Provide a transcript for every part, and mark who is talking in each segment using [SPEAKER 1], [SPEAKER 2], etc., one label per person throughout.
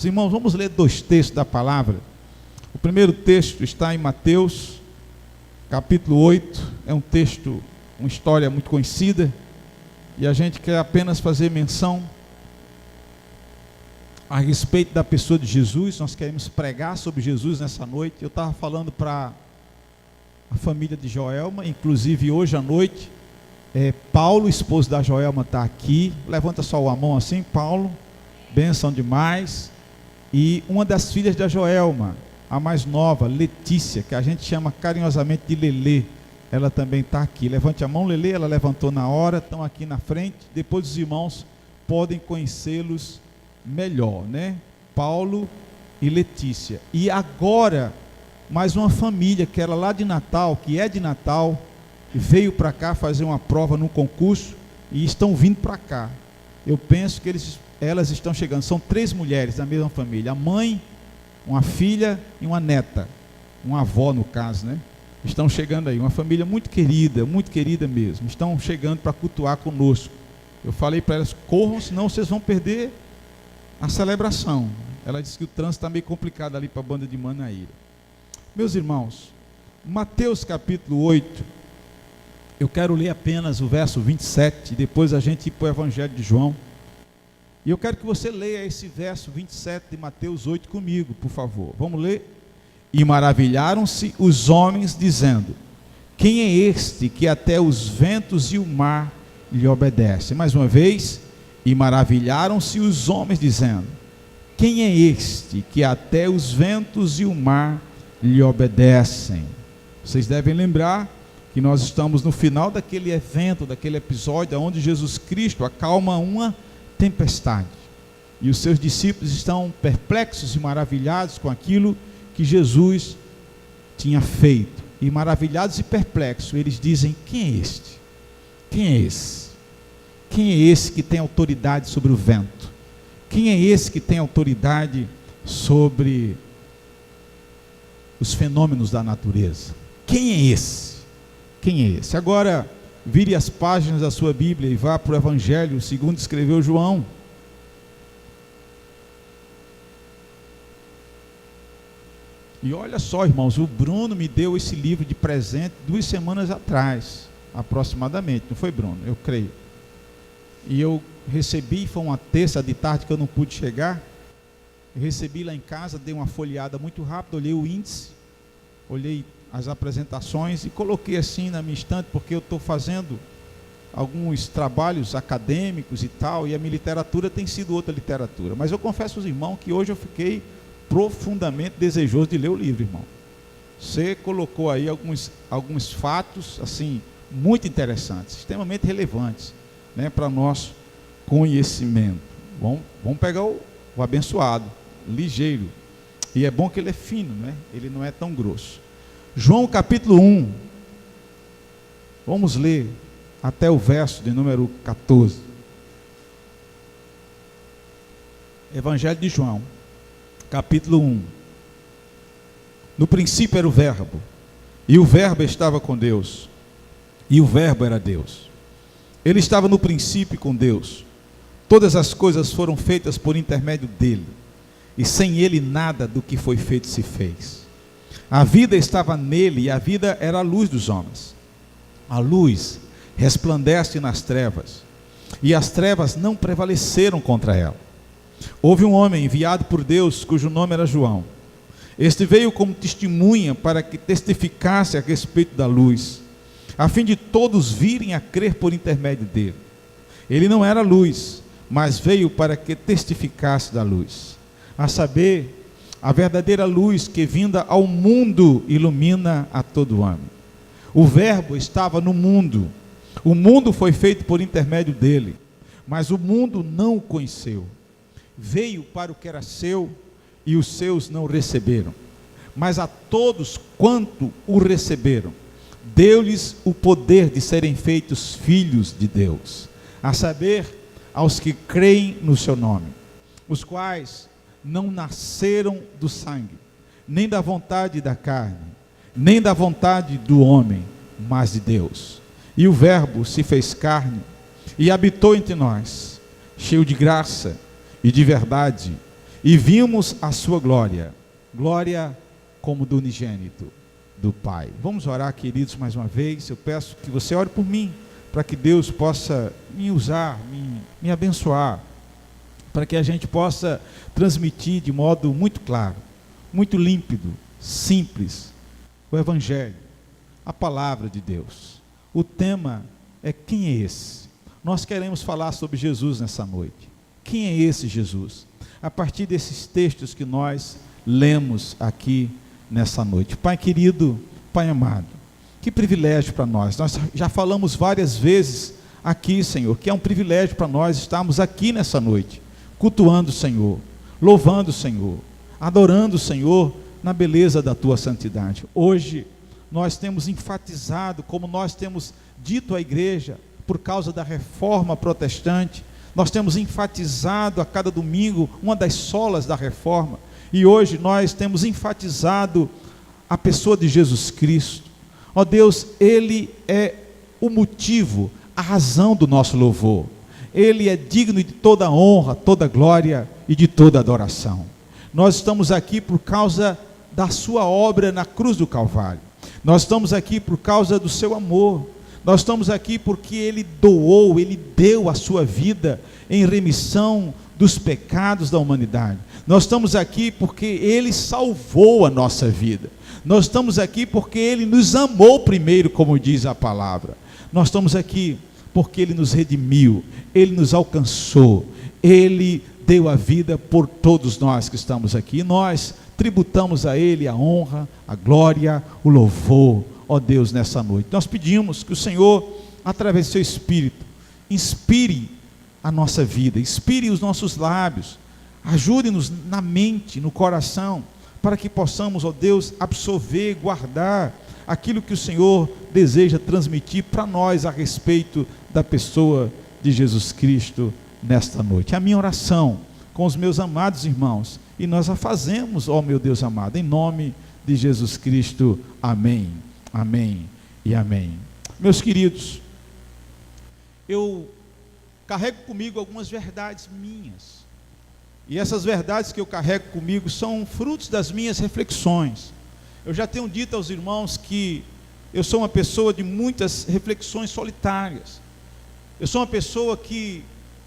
[SPEAKER 1] Irmãos, vamos ler dois textos da palavra. O primeiro texto está em Mateus, capítulo 8. É um texto, uma história muito conhecida, e a gente quer apenas fazer menção a respeito da pessoa de Jesus. Nós queremos pregar sobre Jesus nessa noite. Eu estava falando para a família de Joelma, inclusive hoje à noite, Paulo, esposo da Joelma, está aqui. Levanta só a mão assim, Paulo, bênção demais. E uma das filhas da Joelma, a mais nova, Letícia, que a gente chama carinhosamente de Lelê, ela também está aqui. Levante a mão, Lelê. Ela levantou na hora, estão aqui na frente. Depois os irmãos podem conhecê-los melhor, né? Paulo e Letícia. E agora, mais uma família que era lá de Natal, que é de Natal, veio para cá fazer uma prova num concurso e estão vindo para cá. Eu penso que elas estão chegando. São 3 mulheres da mesma família: a mãe, uma filha e uma neta, uma avó no caso, né? Estão chegando aí, uma família muito querida mesmo. Estão chegando para cultuar conosco. Eu falei para elas: corram, senão vocês vão perder a celebração. Ela disse que o trânsito está meio complicado ali para a banda de Manaíra. Meus irmãos, Mateus capítulo 8, eu quero ler apenas o verso 27, e depois a gente ir para o Evangelho de João. E eu quero que você leia esse verso 27 de Mateus 8 comigo, por favor. Vamos ler? E maravilharam-se os homens, dizendo: quem é este que até os ventos e o mar lhe obedecem? Mais uma vez. E maravilharam-se os homens, dizendo: quem é este que até os ventos e o mar lhe obedecem? Vocês devem lembrar que nós estamos no final daquele evento, daquele episódio, onde Jesus Cristo acalma uma tempestade, e os seus discípulos estão perplexos e maravilhados com aquilo que Jesus tinha feito. E maravilhados e perplexos, eles dizem: quem é este? Quem é esse? Quem é esse que tem autoridade sobre o vento? Quem é esse que tem autoridade sobre os fenômenos da natureza? Quem é esse? Quem é esse? Agora, vire as páginas da sua Bíblia e vá para o Evangelho segundo escreveu João. E olha só, irmãos, o Bruno me deu esse livro de presente 2 semanas atrás, aproximadamente, não foi, Bruno? Eu creio. E eu recebi, foi uma terça de tarde que eu não pude chegar. Eu recebi lá em casa, dei uma folheada muito rápida, olhei o índice, olhei as apresentações e coloquei assim na minha estante, porque eu estou fazendo alguns trabalhos acadêmicos e tal, e a minha literatura tem sido outra literatura. Mas eu confesso aos irmãos que hoje eu fiquei profundamente desejoso de ler o livro, irmão. Você colocou aí alguns fatos assim muito interessantes, extremamente relevantes, né, para nosso conhecimento. Vamos pegar o abençoado, ligeiro, e é bom que ele é fino, né? Ele não é tão grosso. João capítulo 1, vamos ler até o verso de número 14. Evangelho de João, capítulo 1. No princípio era o Verbo, e o Verbo estava com Deus, e o Verbo era Deus. Ele estava no princípio com Deus. Todas as coisas foram feitas por intermédio dele, e sem ele nada do que foi feito se fez. A vida estava nele, e a vida era a luz dos homens. A luz resplandece nas trevas, e as trevas não prevaleceram contra ela. Houve um homem enviado por Deus, cujo nome era João. Este veio como testemunha para que testificasse a respeito da luz, a fim de todos virem a crer por intermédio dele. Ele não era luz, mas veio para que testificasse da luz, a saber, a verdadeira luz que vinda ao mundo ilumina a todo homem. O Verbo estava no mundo, o mundo foi feito por intermédio dele, mas o mundo não o conheceu. Veio para o que era seu, e os seus não o receberam. Mas a todos quanto o receberam, deu-lhes o poder de serem feitos filhos de Deus, a saber, aos que creem no seu nome, os quais não nasceram do sangue, nem da vontade da carne, nem da vontade do homem, mas de Deus. E o Verbo se fez carne e habitou entre nós, cheio de graça e de verdade, e vimos a sua glória, glória como do unigênito do Pai. Vamos orar, queridos, mais uma vez. Eu peço que você ore por mim, para que Deus possa me usar, me abençoar, para que a gente possa transmitir de modo muito claro, muito límpido, simples, o Evangelho, a palavra de Deus. O tema é: quem é esse? Nós queremos falar sobre Jesus nessa noite. Quem é esse Jesus? A partir desses textos que nós lemos aqui nessa noite. Pai querido, Pai amado, que privilégio para nós. Nós já falamos várias vezes aqui, Senhor, que é um privilégio para nós estarmos aqui nessa noite, cultuando o Senhor, louvando o Senhor, adorando o Senhor na beleza da Tua santidade. Hoje nós temos enfatizado, como nós temos dito à igreja, por causa da reforma protestante, nós temos enfatizado a cada domingo uma das solas da reforma, e hoje nós temos enfatizado a pessoa de Jesus Cristo. Ó Deus, Ele é o motivo, a razão do nosso louvor. Ele é digno de toda honra, toda glória e de toda adoração. Nós estamos aqui por causa da sua obra na cruz do Calvário. Nós estamos aqui por causa do seu amor. Nós estamos aqui porque Ele doou, Ele deu a sua vida em remissão dos pecados da humanidade. Nós estamos aqui porque Ele salvou a nossa vida. Nós estamos aqui porque Ele nos amou primeiro, como diz a palavra. Nós estamos aqui porque Ele nos redimiu, Ele nos alcançou, Ele deu a vida por todos nós que estamos aqui. E nós tributamos a Ele a honra, a glória, o louvor, ó Deus, nessa noite. Nós pedimos que o Senhor, através do seu Espírito, inspire a nossa vida, inspire os nossos lábios, ajude-nos na mente, no coração, para que possamos, ó Deus, absorver, guardar aquilo que o Senhor deseja transmitir para nós a respeito da pessoa de Jesus Cristo nesta noite. É a minha oração com os meus amados irmãos, e nós a fazemos, ó meu Deus amado, em nome de Jesus Cristo. Amém, amém e amém. Meus queridos, eu carrego comigo algumas verdades minhas, e essas verdades que eu carrego comigo são frutos das minhas reflexões. Eu já tenho dito aos irmãos que eu sou uma pessoa de muitas reflexões solitárias. Eu sou uma pessoa que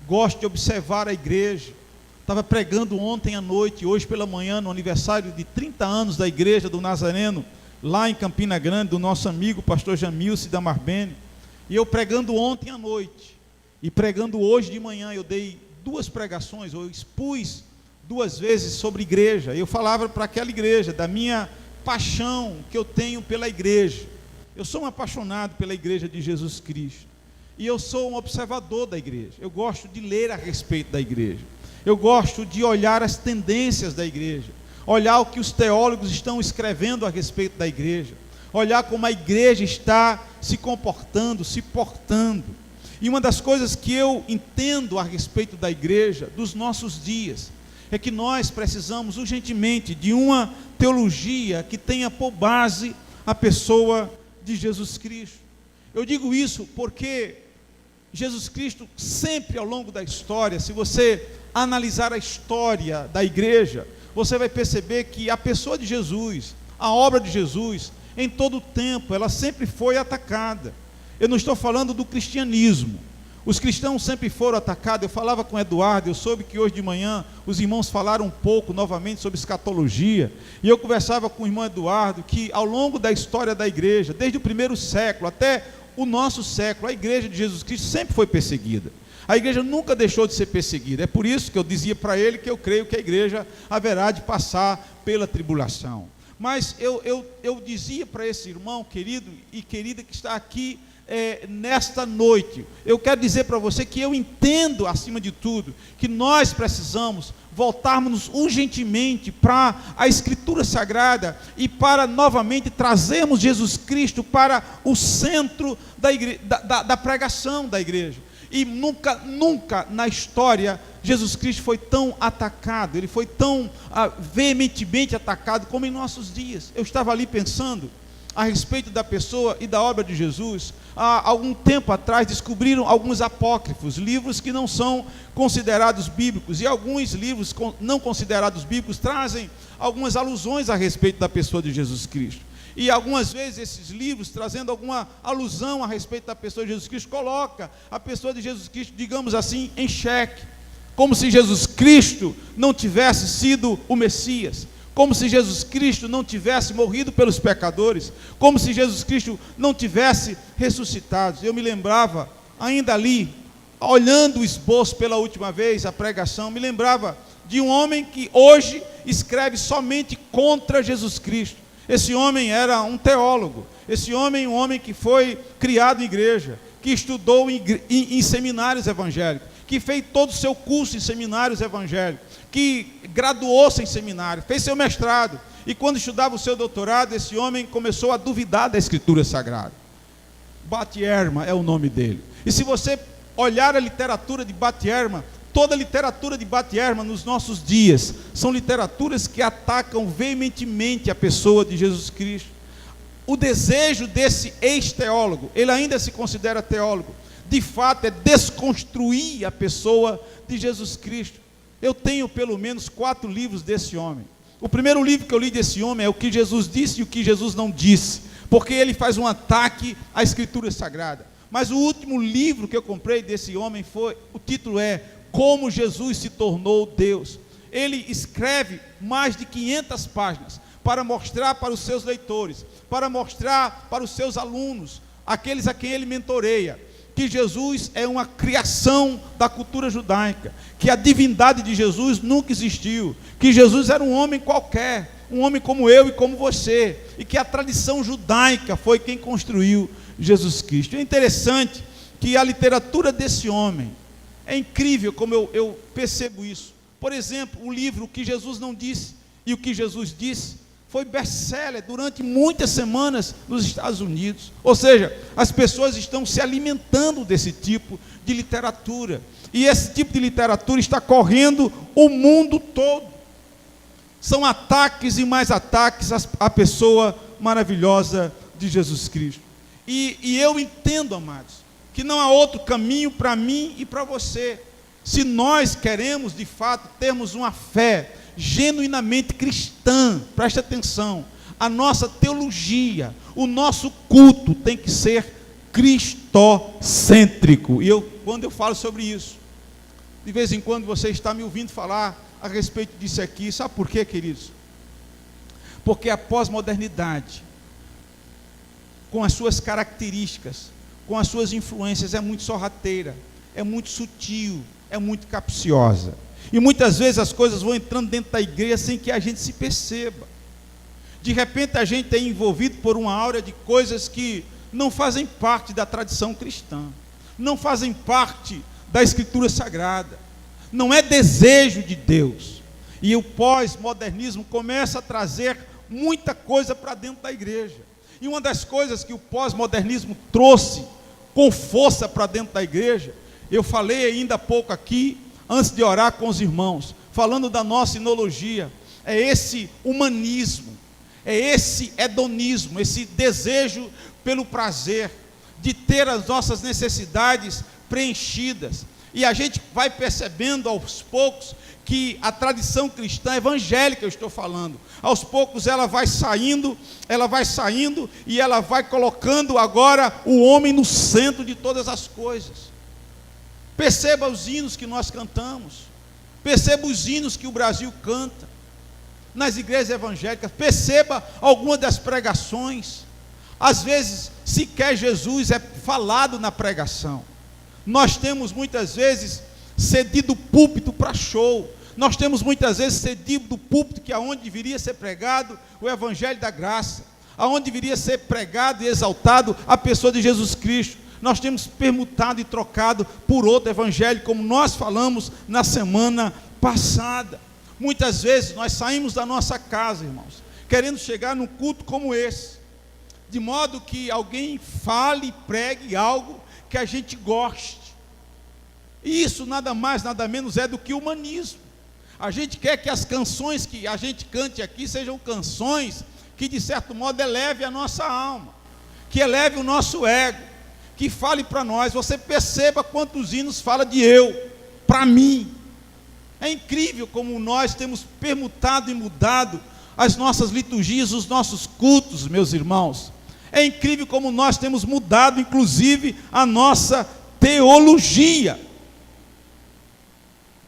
[SPEAKER 1] gosto de observar a igreja. Estava pregando ontem à noite, hoje pela manhã, no aniversário de 30 anos da igreja do Nazareno, lá em Campina Grande, do nosso amigo pastor Jamilce da Marbene. E eu pregando ontem à noite, e pregando hoje de manhã, eu dei 2 pregações, eu expus 2 vezes sobre igreja. Eu falava para aquela igreja da minha paixão que eu tenho pela igreja. Eu sou um apaixonado pela igreja de Jesus Cristo, e eu sou um observador da igreja. Eu gosto de ler a respeito da igreja, eu gosto de olhar as tendências da igreja, olhar o que os teólogos estão escrevendo a respeito da igreja, olhar como a igreja está se comportando, se portando. E uma das coisas que eu entendo a respeito da igreja dos nossos dias é que nós precisamos urgentemente de uma teologia que tenha por base a pessoa de Jesus Cristo. Eu digo isso porque Jesus Cristo sempre ao longo da história, se você analisar a história da igreja, você vai perceber que a pessoa de Jesus, a obra de Jesus, em todo o tempo, ela sempre foi atacada. Eu não estou falando do cristianismo. Os cristãos sempre foram atacados. Eu falava com o Eduardo, eu soube que hoje de manhã os irmãos falaram um pouco novamente sobre escatologia, e eu conversava com o irmão Eduardo que ao longo da história da igreja, desde o 1º século até o nosso século, a igreja de Jesus Cristo sempre foi perseguida. A igreja nunca deixou de ser perseguida. É por isso que eu dizia para ele que eu creio que a igreja haverá de passar pela tribulação. Mas eu dizia para esse irmão querido e querida que está aqui nesta noite, eu quero dizer para você que eu entendo, acima de tudo, que nós precisamos voltarmos urgentemente para a Escritura Sagrada e para novamente trazermos Jesus Cristo para o centro da pregação da igreja. E nunca na história Jesus Cristo foi tão atacado, Ele foi tão veementemente atacado como em nossos dias. Eu estava ali pensando, a respeito da pessoa e da obra de Jesus, há algum tempo atrás descobriram alguns apócrifos, livros que não são considerados bíblicos, e alguns livros não considerados bíblicos trazem algumas alusões a respeito da pessoa de Jesus Cristo. E algumas vezes esses livros, trazendo alguma alusão a respeito da pessoa de Jesus Cristo, coloca a pessoa de Jesus Cristo, digamos assim, em xeque, como se Jesus Cristo não tivesse sido o Messias, como se Jesus Cristo não tivesse morrido pelos pecadores, como se Jesus Cristo não tivesse ressuscitado. Eu me lembrava, ainda ali, olhando o esboço pela última vez, a pregação, me lembrava de um homem que hoje escreve somente contra Jesus Cristo. Esse homem era um teólogo, esse homem, um homem que foi criado em igreja, que estudou em seminários evangélicos, que fez todo o seu curso em seminários evangélicos, que graduou-se em seminário, fez seu mestrado, e quando estudava o seu doutorado, esse homem começou a duvidar da Escritura Sagrada. Bart Ehrman é o nome dele. E se você olhar a literatura de Bart Ehrman, toda a literatura de Bart Ehrman nos nossos dias são literaturas que atacam veementemente a pessoa de Jesus Cristo. O desejo desse ex-teólogo, ele ainda se considera teólogo, de fato é desconstruir a pessoa de Jesus Cristo. Eu tenho pelo menos 4 livros desse homem. O primeiro livro que eu li desse homem é O que Jesus disse e o que Jesus não disse, porque ele faz um ataque à Escritura Sagrada. Mas o último livro que eu comprei desse homem o título é Como Jesus se tornou Deus. Ele escreve mais de 500 páginas para mostrar para os seus leitores, para mostrar para os seus alunos, aqueles a quem ele mentoreia, que Jesus é uma criação da cultura judaica, que a divindade de Jesus nunca existiu, que Jesus era um homem qualquer, um homem como eu e como você, e que a tradição judaica foi quem construiu Jesus Cristo. É interessante que a literatura desse homem, é incrível como eu percebo isso. Por exemplo, o livro O que Jesus não disse e o que Jesus disse foi best-seller durante muitas semanas nos Estados Unidos. Ou seja, as pessoas estão se alimentando desse tipo de literatura. E esse tipo de literatura está correndo o mundo todo. São ataques e mais ataques à pessoa maravilhosa de Jesus Cristo. E eu entendo, amados, que não há outro caminho para mim e para você. Se nós queremos, de fato, termos uma fé genuinamente cristã, preste atenção, a nossa teologia, o nosso culto tem que ser cristocêntrico. E quando eu falo sobre isso, de vez em quando você está me ouvindo falar a respeito disso aqui, sabe por quê, queridos? Porque a pós-modernidade, com as suas características, com as suas influências, é muito sorrateira, é muito sutil, é muito capciosa. E muitas vezes as coisas vão entrando dentro da igreja sem que a gente se perceba. De repente a gente é envolvido por uma aura de coisas que não fazem parte da tradição cristã, não fazem parte da Escritura Sagrada, não é desejo de Deus. E o pós-modernismo começa a trazer muita coisa para dentro da igreja. E uma das coisas que o pós-modernismo trouxe com força para dentro da igreja, eu falei ainda há pouco aqui, antes de orar com os irmãos, falando da nossa sinologia, é esse humanismo, é esse hedonismo, esse desejo pelo prazer, de ter as nossas necessidades preenchidas. E a gente vai percebendo aos poucos que a tradição cristã evangélica, eu estou falando, aos poucos ela vai saindo e ela vai colocando agora o homem no centro de todas as coisas. Perceba os hinos que nós cantamos, perceba os hinos que o Brasil canta nas igrejas evangélicas, perceba algumas das pregações. Às vezes sequer Jesus é falado na pregação. Nós temos muitas vezes cedido púlpito para show, nós temos muitas vezes cedido do púlpito que aonde deveria ser pregado o Evangelho da Graça, aonde deveria ser pregado e exaltado a pessoa de Jesus Cristo, nós temos permutado e trocado por outro evangelho, como nós falamos na semana passada. Muitas vezes nós saímos da nossa casa, irmãos, querendo chegar num culto como esse, de modo que alguém fale e pregue algo que a gente goste. E isso nada mais, nada menos é do que humanismo. A gente quer que as canções que a gente cante aqui sejam canções que de certo modo eleve a nossa alma, que eleve o nosso ego, que fale para nós. Você perceba quantos hinos fala de eu, para mim. É incrível como nós temos permutado e mudado as nossas liturgias, os nossos cultos, meus irmãos. É incrível como nós temos mudado, inclusive, a nossa teologia.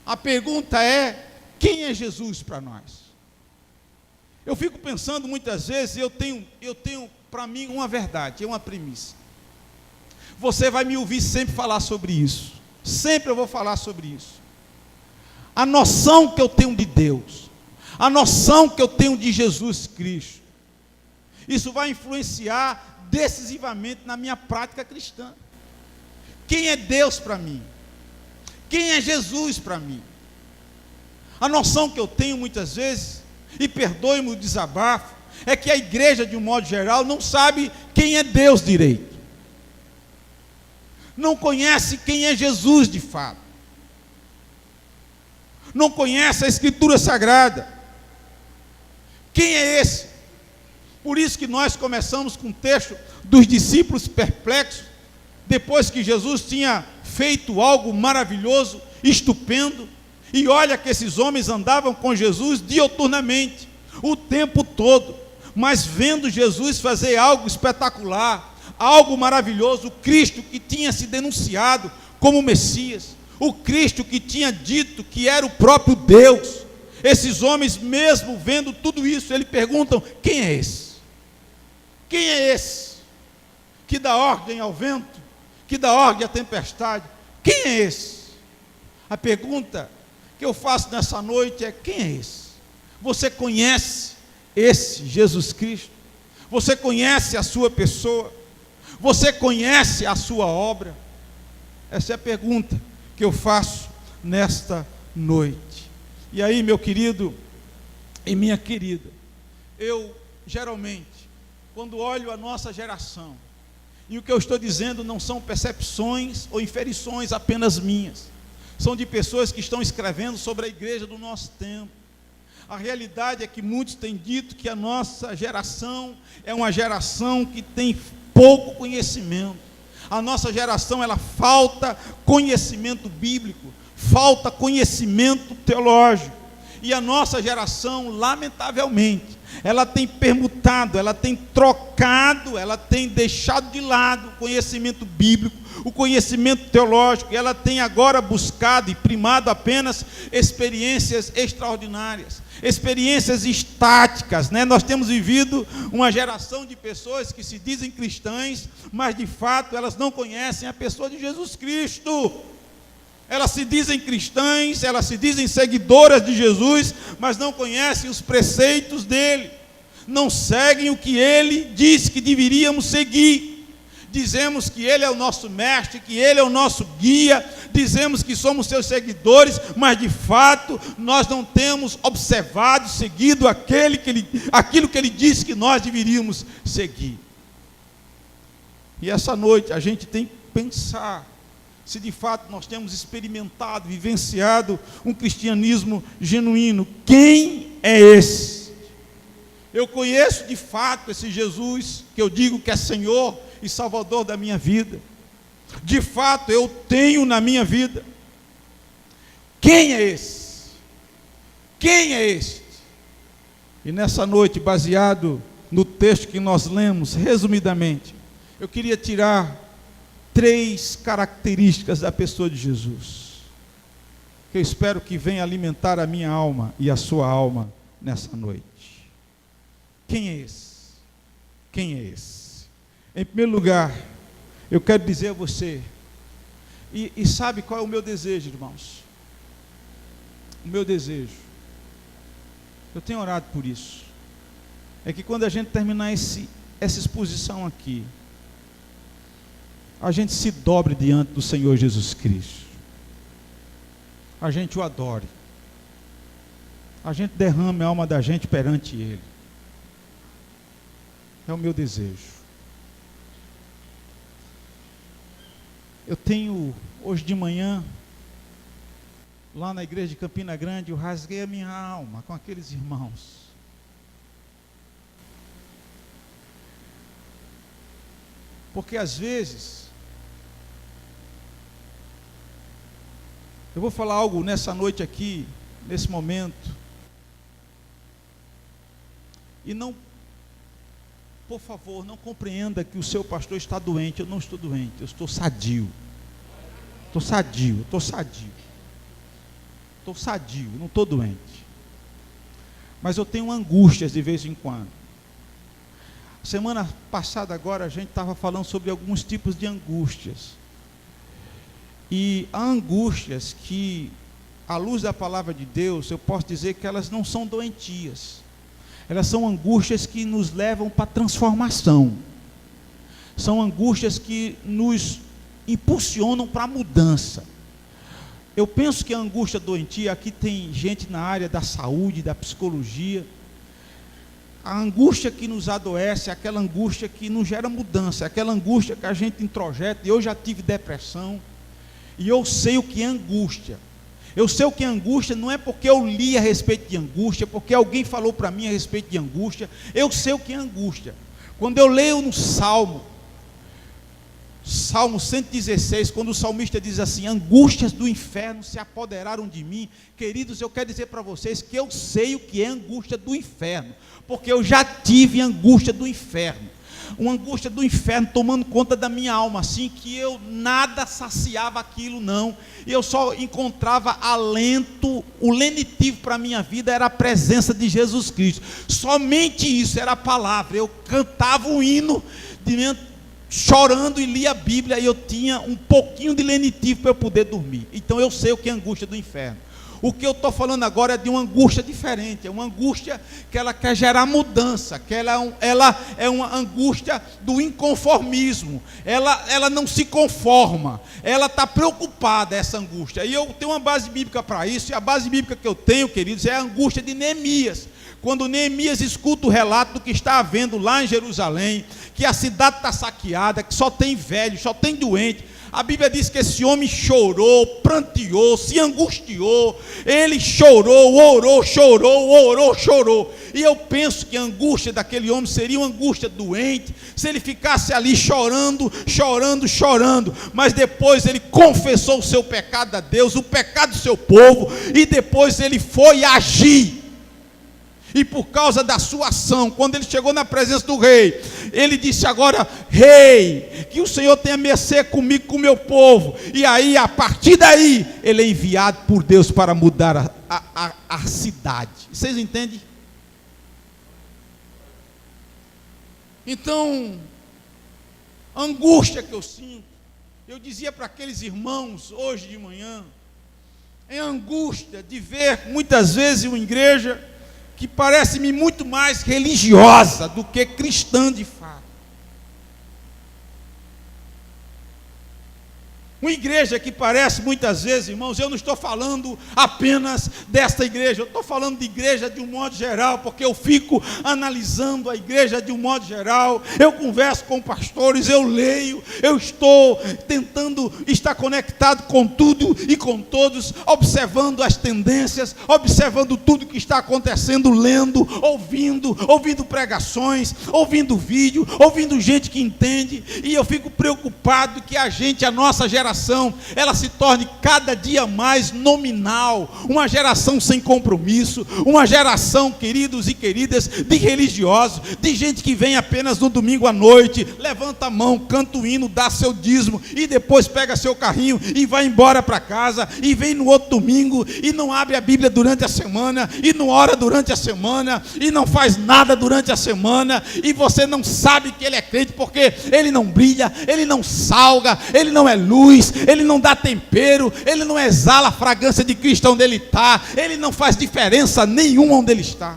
[SPEAKER 1] A pergunta é: quem é Jesus para nós? Eu fico pensando muitas vezes, eu tenho para mim uma verdade, é uma premissa. Você vai me ouvir sempre falar sobre isso. Sempre eu vou falar sobre isso. A noção que eu tenho de Deus, a noção que eu tenho de Jesus Cristo, isso vai influenciar decisivamente na minha prática cristã. Quem é Deus para mim? Quem é Jesus para mim? A noção que eu tenho muitas vezes, e perdoe-me o desabafo, é que a igreja, de um modo geral, não sabe quem é Deus direito. Não conhece quem é Jesus de fato. Não conhece a Escritura Sagrada. Quem é esse? Por isso que nós começamos com o texto dos discípulos perplexos, depois que Jesus tinha feito algo maravilhoso, estupendo, e olha que esses homens andavam com Jesus dioturnamente, o tempo todo, mas vendo Jesus fazer algo espetacular, algo maravilhoso, o Cristo que tinha se denunciado como Messias, o Cristo que tinha dito que era o próprio Deus, esses homens, mesmo vendo tudo isso, eles perguntam: quem é esse? Quem é esse que dá ordem ao vento, que dá ordem à tempestade? Quem é esse? A pergunta que eu faço nessa noite é: quem é esse? Você conhece esse Jesus Cristo? Você conhece a sua pessoa? Você conhece a sua obra? Essa é a pergunta que eu faço nesta noite. E aí, meu querido e minha querida, eu geralmente, quando olho a nossa geração, e o que eu estou dizendo não são percepções ou inferições apenas minhas, são de pessoas que estão escrevendo sobre a igreja do nosso tempo. A realidade é que muitos têm dito que a nossa geração é uma geração que tem pouco conhecimento. A nossa geração, ela falta conhecimento bíblico, falta conhecimento teológico. E a nossa geração, lamentavelmente, ela tem permutado, ela tem trocado, ela tem deixado de lado o conhecimento bíblico, o conhecimento teológico, e ela tem agora buscado e primado apenas experiências extraordinárias, experiências estáticas, né? Nós temos vivido uma geração de pessoas que se dizem cristãs, mas de fato elas não conhecem a pessoa de Jesus Cristo. Elas se dizem cristãs, elas se dizem seguidoras de Jesus, mas não conhecem os preceitos dele, não seguem o que ele disse que deveríamos seguir. Dizemos que ele é o nosso mestre, que ele é o nosso guia, dizemos que somos seus seguidores, mas de fato nós não temos observado, seguido aquilo que ele disse que nós deveríamos seguir. E essa noite a gente tem que pensar se de fato nós temos experimentado, vivenciado um cristianismo genuíno. Quem é esse? Eu conheço de fato esse Jesus que eu digo que é Senhor e Salvador da minha vida. De fato eu tenho na minha vida. Quem é esse? Quem é este? E nessa noite, baseado no texto que nós lemos, resumidamente, eu queria tirar 3 características da pessoa de Jesus, que eu espero que venha alimentar a minha alma e a sua alma nessa noite. Quem é esse? Quem é esse? Em primeiro lugar, eu quero dizer a você, e sabe qual é o meu desejo, irmãos? O meu desejo, eu tenho orado por isso, é que quando a gente terminar essa exposição aqui, a gente se dobre diante do Senhor Jesus Cristo, a gente o adore, a gente derrame a alma da gente perante Ele. É o meu desejo. Eu tenho, hoje de manhã, lá na igreja de Campina Grande, eu rasguei a minha alma com aqueles irmãos. Porque às vezes, eu vou falar algo nessa noite aqui, nesse momento, e não, por favor, não compreenda que o seu pastor está doente. Eu não estou doente, eu estou sadio. Estou sadio, não estou doente. Mas eu tenho angústias de vez em quando. Semana passada agora a gente estava falando sobre alguns tipos de angústias. E há angústias que, à luz da palavra de Deus, eu posso dizer que elas não são doentias. Elas são angústias que nos levam para a transformação. São angústias que nos impulsionam para a mudança. Eu penso que a angústia doentia, aqui tem gente na área da saúde, da psicologia. A angústia que nos adoece é aquela angústia que não gera mudança, é aquela angústia que a gente introjeta. Eu já tive depressão, e eu sei o que é angústia. Eu sei o que é angústia, não é porque eu li a respeito de angústia, porque alguém falou para mim a respeito de angústia. Eu sei o que é angústia. Quando eu leio no Salmo 116, quando o salmista diz assim: angústias do inferno se apoderaram de mim. Queridos, eu quero dizer para vocês que eu sei o que é angústia do inferno, porque eu já tive angústia do inferno. Uma angústia do inferno tomando conta da minha alma, assim, que eu nada saciava aquilo não, e eu só encontrava alento. O lenitivo para a minha vida era a presença de Jesus Cristo, somente isso, era a palavra. Eu cantava o hino, chorando, e lia a Bíblia, e eu tinha um pouquinho de lenitivo para eu poder dormir. Então eu sei o que é angústia do inferno. O que eu estou falando agora é de uma angústia diferente, é uma angústia que ela quer gerar mudança, que ela é uma angústia do inconformismo, ela não se conforma, ela está preocupada, essa angústia. E eu tenho uma base bíblica para isso, e a base bíblica que eu tenho, queridos, é a angústia de Neemias. Quando Neemias escuta o relato do que está havendo lá em Jerusalém, que a cidade está saqueada, que só tem velho, só tem doente, a Bíblia diz que esse homem chorou, pranteou, se angustiou, ele chorou, chorou, e eu penso que a angústia daquele homem seria uma angústia doente, se ele ficasse ali chorando, mas depois ele confessou o seu pecado a Deus, o pecado do seu povo, e depois ele foi agir. E por causa da sua ação, quando ele chegou na presença do rei, ele disse: agora, rei, que o Senhor tenha mercê comigo, com o meu povo. E aí, a partir daí, ele é enviado por Deus para mudar a cidade. Vocês entendem? Então, a angústia que eu sinto, eu dizia para aqueles irmãos hoje de manhã, é a angústia de ver muitas vezes uma igreja que parece-me muito mais religiosa do que cristã de fato. Uma igreja que parece muitas vezes, irmãos, eu não estou falando apenas desta igreja, eu estou falando de igreja de um modo geral, porque eu fico analisando a igreja de um modo geral, eu converso com pastores, eu leio, eu estou tentando estar conectado com tudo e com todos, observando as tendências, observando tudo que está acontecendo, lendo, ouvindo pregações, ouvindo vídeo, ouvindo gente que entende, e eu fico preocupado que a nossa geração, ela se torne cada dia mais nominal, uma geração sem compromisso, uma geração, queridos e queridas, de religiosos, de gente que vem apenas no domingo à noite, levanta a mão, canta o hino, dá seu dízimo, e depois pega seu carrinho e vai embora para casa, e vem no outro domingo, e não abre a Bíblia durante a semana, e não ora durante a semana, e não faz nada durante a semana, e você não sabe que ele é crente, porque ele não brilha, ele não salga, ele não é luz, ele não dá tempero, ele não exala a fragrância de Cristo onde ele está, ele não faz diferença nenhuma onde ele está.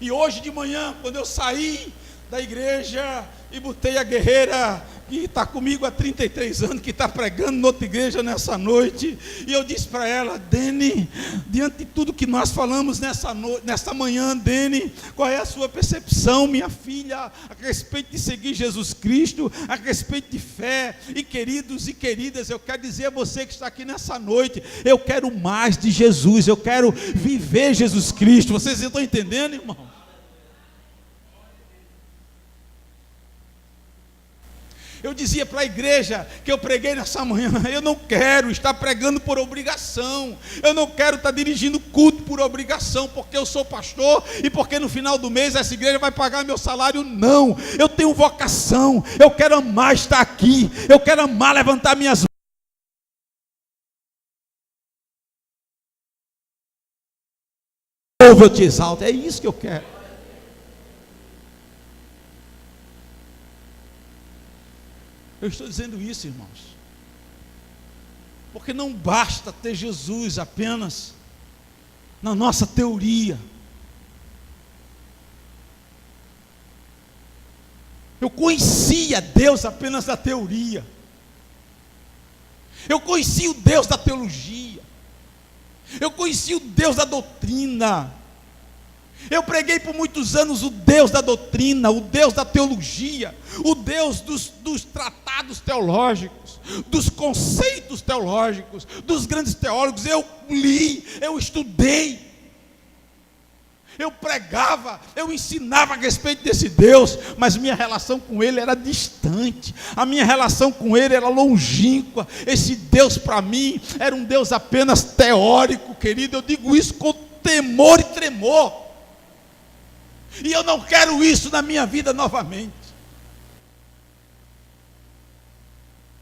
[SPEAKER 1] E hoje de manhã, quando eu saí da igreja e botei a guerreira que está comigo há 33 anos, que está pregando em outra igreja nessa noite, e eu disse para ela: Dene, diante de tudo que nós falamos nessa manhã, Dene, qual é a sua percepção, minha filha, a respeito de seguir Jesus Cristo, a respeito de fé? E queridos e queridas, eu quero dizer a você que está aqui nessa noite, eu quero mais de Jesus, eu quero viver Jesus Cristo. Vocês estão entendendo, irmão? Eu dizia para a igreja que eu preguei nessa manhã: eu não quero estar pregando por obrigação, eu não quero estar dirigindo culto por obrigação, porque eu sou pastor e porque no final do mês essa igreja vai pagar meu salário. Não, eu tenho vocação, eu quero amar estar aqui, eu quero amar levantar minhas mãos, eu te exalto, é isso que eu quero. Eu estou dizendo isso, irmãos, porque não basta ter Jesus apenas na nossa teoria. Eu conhecia Deus apenas da teoria. Eu conhecia o Deus da teologia. Eu conhecia o Deus da doutrina. Eu preguei por muitos anos o Deus da doutrina, o Deus da teologia, o Deus dos tratados teológicos, dos conceitos teológicos, dos grandes teólogos. Eu li, eu estudei, eu pregava, eu ensinava a respeito desse Deus, mas minha relação com Ele era distante, a minha relação com Ele era longínqua. Esse Deus para mim era um Deus apenas teórico, querido. Eu digo isso com temor e tremor. E eu não quero isso na minha vida novamente.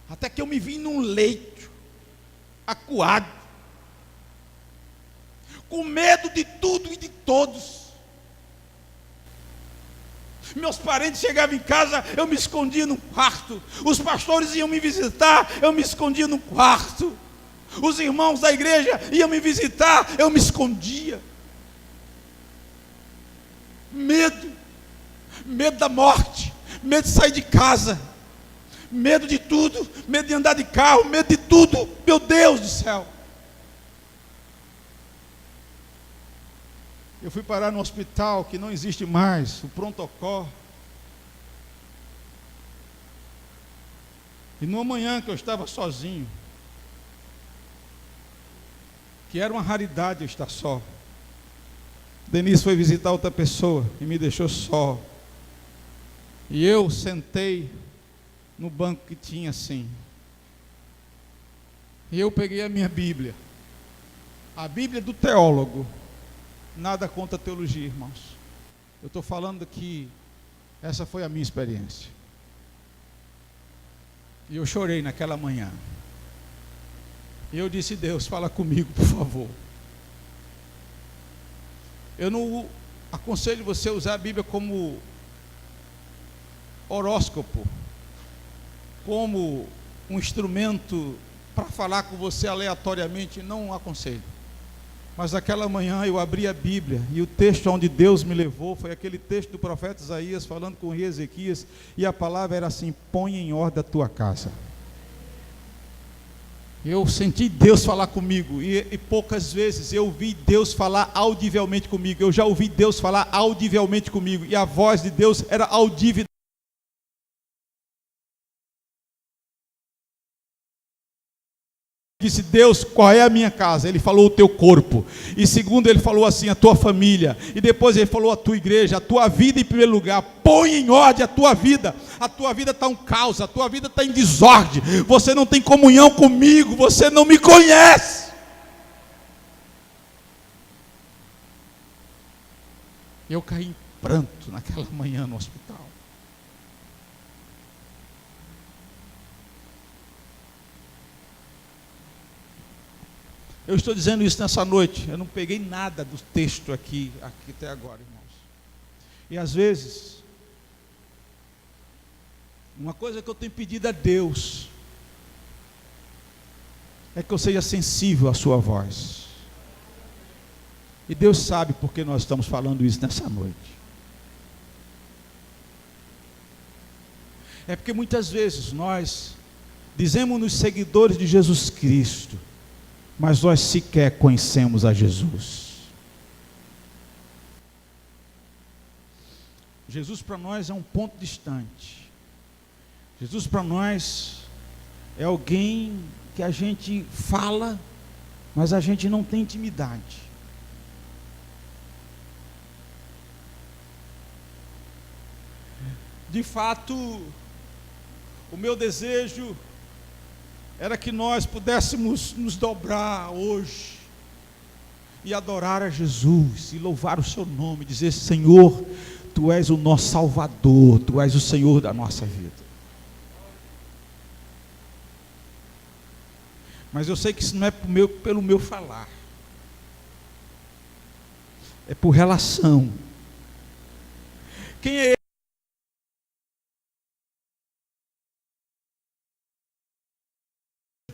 [SPEAKER 1] Até que eu me vi num leito, acuado, com medo de tudo e de todos. Meus parentes chegavam em casa, eu me escondia num quarto. Os pastores iam me visitar, eu me escondia num quarto. Os irmãos da igreja iam me visitar, eu me escondia. Medo da morte, medo de sair de casa, medo de tudo, medo de andar de carro, medo de tudo. Meu Deus do céu. Eu fui parar no hospital que não existe mais, o pronto-socorro. E numa manhã que eu estava sozinho, que era uma raridade eu estar só, Denise foi visitar outra pessoa e me deixou só. E eu sentei no banco que tinha assim. E eu peguei a minha Bíblia. A Bíblia do teólogo. Nada contra a teologia, irmãos. Eu estou falando que essa foi a minha experiência. E eu chorei naquela manhã. E eu disse: Deus, fala comigo, por favor. Eu não aconselho você a usar a Bíblia como horóscopo, como um instrumento para falar com você aleatoriamente. Não aconselho. Mas naquela manhã eu abri a Bíblia e o texto onde Deus me levou foi aquele texto do profeta Isaías falando com o rei Ezequias, e a palavra era assim: põe em ordem a tua casa. Eu senti Deus falar comigo, e poucas vezes eu ouvi Deus falar audivelmente comigo. Eu já ouvi Deus falar audivelmente comigo, e a voz de Deus era audível. Disse: Deus, qual é a minha casa? Ele falou: o teu corpo. E segundo, ele falou assim: a tua família. E depois ele falou: a tua igreja, a tua vida em primeiro lugar. Põe em ordem a tua vida. A tua vida está um caos, a tua vida está em desordem. Você não tem comunhão comigo, você não me conhece. Eu caí em pranto naquela manhã no hospital. Eu estou dizendo isso nessa noite. Eu não peguei nada do texto aqui até agora, irmãos. E às vezes, uma coisa que eu tenho pedido a Deus é que eu seja sensível à sua voz. E Deus sabe por que nós estamos falando isso nessa noite. É porque muitas vezes nós dizemos-nos seguidores de Jesus Cristo, mas nós sequer conhecemos a Jesus. Jesus para nós é um ponto distante. Jesus para nós é alguém que a gente fala, mas a gente não tem intimidade. De fato, o meu desejo era que nós pudéssemos nos dobrar hoje e adorar a Jesus, e louvar o seu nome, dizer: Senhor, Tu és o nosso Salvador, Tu és o Senhor da nossa vida. Mas eu sei que isso não é pelo meu falar, é por relação. Quem é ele?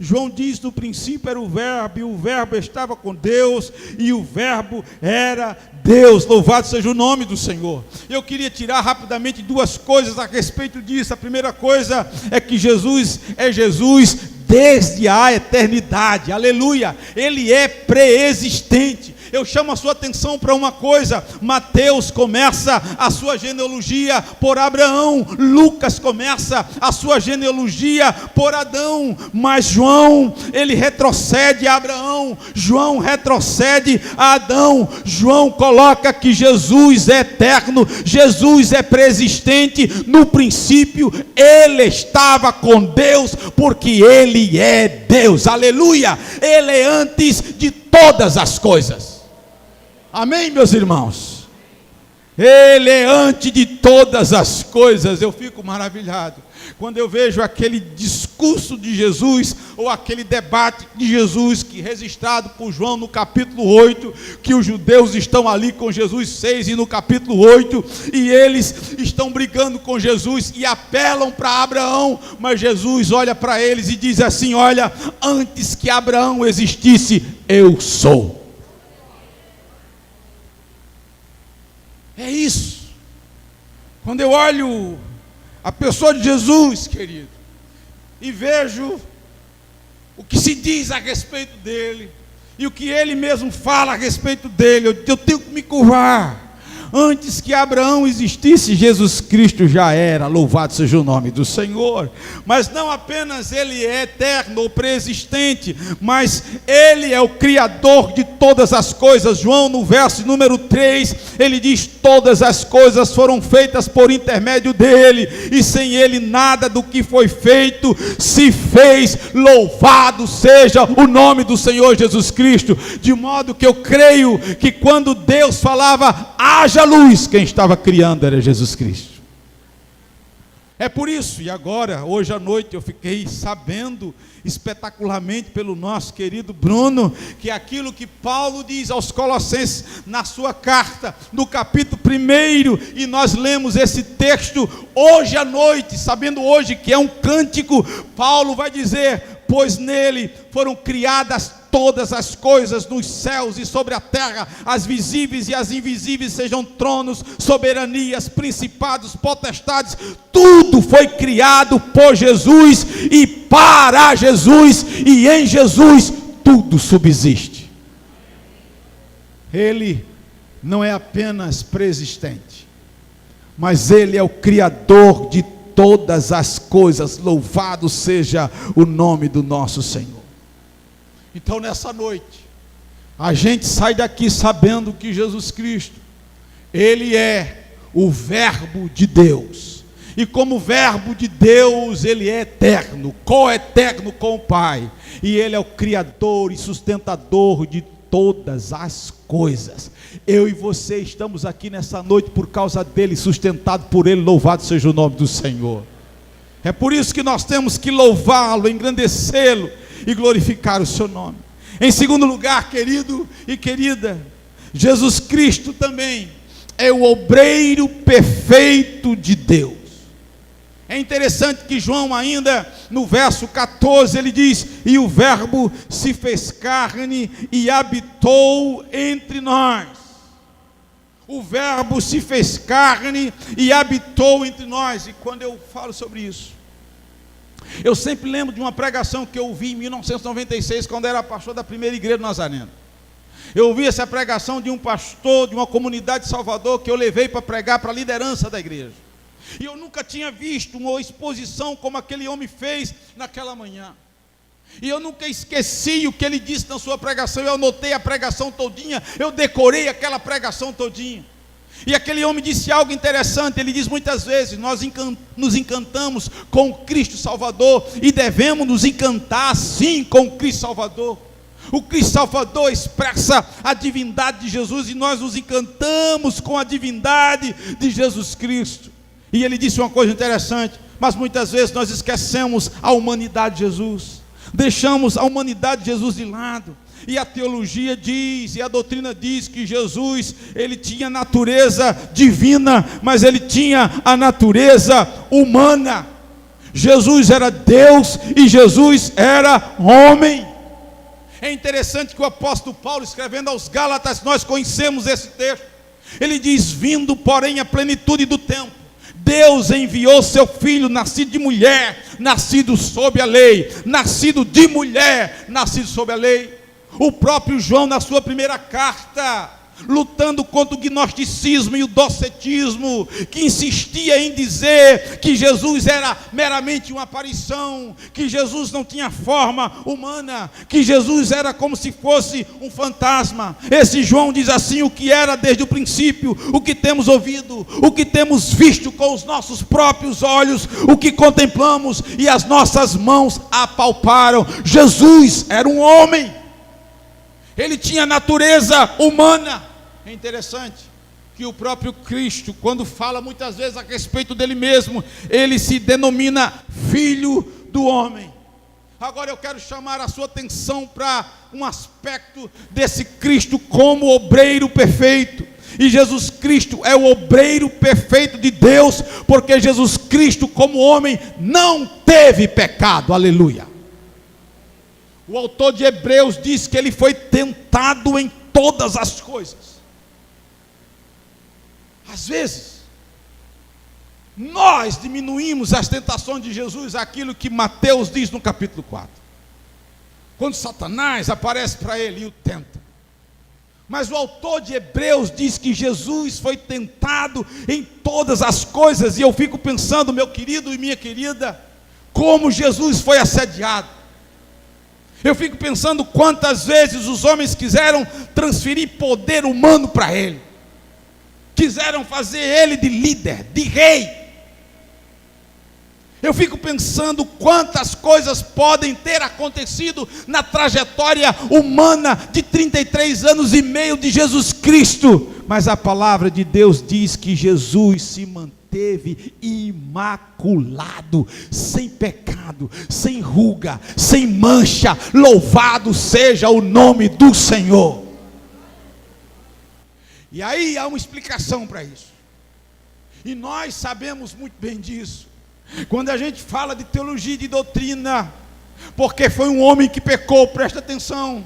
[SPEAKER 1] João diz: no princípio era o verbo, e o verbo estava com Deus, e o verbo era Deus. Louvado seja o nome do Senhor. Eu queria tirar rapidamente duas coisas a respeito disso. A primeira coisa é que Jesus é Jesus desde a eternidade, aleluia. Ele é pré-existente. Eu chamo a sua atenção para uma coisa: Mateus começa a sua genealogia por Abraão, Lucas começa a sua genealogia por Adão, mas João, ele retrocede a Abraão, João retrocede a Adão. João coloca que Jesus é eterno, Jesus é pré-existente. No princípio ele estava com Deus, porque ele é Deus, aleluia. Ele é antes de todas as coisas. Amém, meus irmãos? Ele é antes de todas as coisas. Eu fico maravilhado quando eu vejo aquele discurso de Jesus, ou aquele debate de Jesus, que registrado por João no capítulo 8, que os judeus estão ali com Jesus 6 e no capítulo 8, e eles estão brigando com Jesus e apelam para Abraão, mas Jesus olha para eles e diz assim: olha, antes que Abraão existisse, eu sou. É isso. Quando eu olho a pessoa de Jesus, querido, e vejo o que se diz a respeito dele, e o que ele mesmo fala a respeito dele, eu tenho que me curvar. Antes que Abraão existisse, Jesus Cristo já era. Louvado seja o nome do Senhor. Mas não apenas ele é eterno ou pré-existente, mas ele é o Criador de todas as coisas. João, no verso número 3, ele diz: todas as coisas foram feitas por intermédio dele, e sem ele nada do que foi feito se fez. Louvado seja o nome do Senhor Jesus Cristo. De modo que eu creio que quando Deus falava haja luz, quem estava criando era Jesus Cristo. É por isso, e agora, hoje à noite, eu fiquei sabendo espetacularmente pelo nosso querido Bruno, que aquilo que Paulo diz aos Colossenses na sua carta, no capítulo 1, e nós lemos esse texto hoje à noite, sabendo hoje que é um cântico. Paulo vai dizer: pois nele foram criadas todas as coisas nos céus e sobre a terra, as visíveis e as invisíveis, sejam tronos, soberanias, principados, potestades, tudo foi criado por Jesus e para Jesus, e em Jesus tudo subsiste. Ele não é apenas pré-existente, mas ele é o Criador de todas as coisas. Louvado seja o nome do nosso Senhor. Então nessa noite, a gente sai daqui sabendo que Jesus Cristo, ele é o verbo de Deus, e como verbo de Deus, ele é eterno, co-eterno com o Pai, e ele é o Criador e sustentador de todas as coisas. Eu e você estamos aqui nessa noite por causa dele, sustentado por ele. Louvado seja o nome do Senhor. É por isso que nós temos que louvá-lo, engrandecê-lo e glorificar o seu nome. Em segundo lugar, querido e querida, Jesus Cristo também é o obreiro perfeito de Deus. É interessante que João, ainda no verso 14, ele diz: e o verbo se fez carne e habitou entre nós. O Verbo se fez carne e habitou entre nós. E quando eu falo sobre isso, eu sempre lembro de uma pregação que eu ouvi em 1996, quando era pastor da primeira igreja do Nazareno. Eu ouvi essa pregação de um pastor de uma comunidade de Salvador, que eu levei para pregar para a liderança da igreja. E eu nunca tinha visto uma exposição como aquele homem fez naquela manhã. E eu nunca esqueci o que ele disse na sua pregação. Eu anotei a pregação todinha, eu decorei aquela pregação todinha. E aquele homem disse algo interessante. Ele diz: muitas vezes nós nos encantamos com o Cristo Salvador, e devemos nos encantar sim com o Cristo Salvador. O Cristo Salvador expressa a divindade de Jesus, e nós nos encantamos com a divindade de Jesus Cristo. E ele disse uma coisa interessante: mas muitas vezes nós esquecemos a humanidade de Jesus, deixamos a humanidade de Jesus de lado. E a teologia diz, e a doutrina diz que Jesus, ele tinha natureza divina, mas ele tinha a natureza humana. Jesus era Deus e Jesus era homem. É interessante que o apóstolo Paulo, escrevendo aos Gálatas, nós conhecemos esse texto. Ele diz: vindo porém a plenitude do tempo, Deus enviou seu filho, nascido de mulher, nascido sob a lei, nascido de mulher, nascido sob a lei. O próprio João, na sua primeira carta, lutando contra o gnosticismo e o docetismo, que insistia em dizer que Jesus era meramente uma aparição, que Jesus não tinha forma humana, que Jesus era como se fosse um fantasma. Esse João diz assim: o que era desde o princípio, o que temos ouvido, o que temos visto com os nossos próprios olhos, o que contemplamos e as nossas mãos apalparam. Jesus era um homem, ele tinha natureza humana. É interessante que o próprio Cristo, quando fala muitas vezes a respeito dele mesmo, ele se denomina Filho do Homem. Agora eu quero chamar a sua atenção para um aspecto desse Cristo como obreiro perfeito. E Jesus Cristo é o obreiro perfeito de Deus, porque Jesus Cristo como homem não teve pecado. Aleluia. O autor de Hebreus diz que ele foi tentado em todas as coisas. Às vezes, nós diminuímos as tentações de Jesus, aquilo que Mateus diz no capítulo 4. Quando Satanás aparece para ele e o tenta. Mas o autor de Hebreus diz que Jesus foi tentado em todas as coisas. E eu fico pensando, meu querido e minha querida, como Jesus foi assediado. Eu fico pensando quantas vezes os homens quiseram transferir poder humano para ele, quiseram fazer ele de líder, de rei. Eu fico pensando quantas coisas podem ter acontecido na trajetória humana de 33 anos e meio de Jesus Cristo. Mas a palavra de Deus diz que Jesus se manteve imaculado, sem pecado, sem ruga, sem mancha. Louvado seja o nome do Senhor. E aí há uma explicação para isso. E nós sabemos muito bem disso. Quando a gente fala de teologia e de doutrina, porque foi um homem que pecou, presta atenção.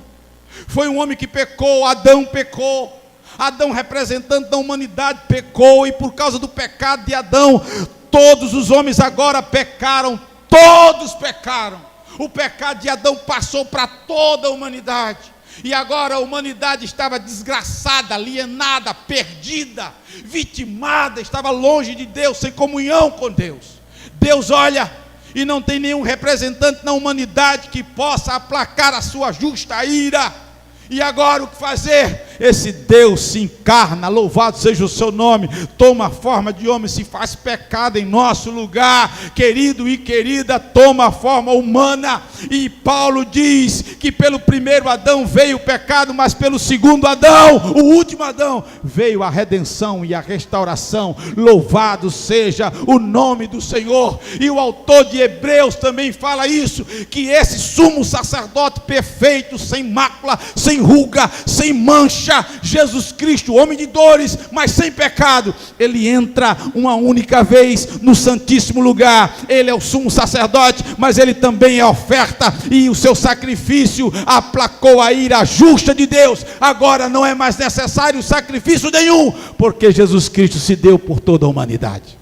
[SPEAKER 1] Foi um homem que pecou, Adão pecou. Adão, representante da humanidade, pecou, e por causa do pecado de Adão, todos os homens agora pecaram, todos pecaram. O pecado de Adão passou para toda a humanidade, e agora a humanidade estava desgraçada, alienada, perdida, vitimada, estava longe de Deus, sem comunhão com Deus. Deus olha e não tem nenhum representante na humanidade que possa aplacar a sua justa ira. E agora o que fazer? Esse Deus se encarna, louvado seja o seu nome, toma a forma de homem, se faz pecado em nosso lugar, querido e querida, toma a forma humana. E Paulo diz que pelo primeiro Adão veio o pecado, mas pelo segundo Adão, o último Adão, veio a redenção e a restauração. Louvado seja o nome do Senhor. E o autor de Hebreus também fala isso, que esse sumo sacerdote perfeito, sem mácula, sem ruga, sem mancha, Jesus Cristo, homem de dores, mas sem pecado, ele entra uma única vez no santíssimo lugar. Ele é o sumo sacerdote, mas ele também é oferta, e o seu sacrifício sacrifício aplacou a ira justa de Deus. Agora não é mais necessário sacrifício nenhum, porque Jesus Cristo se deu por toda a humanidade.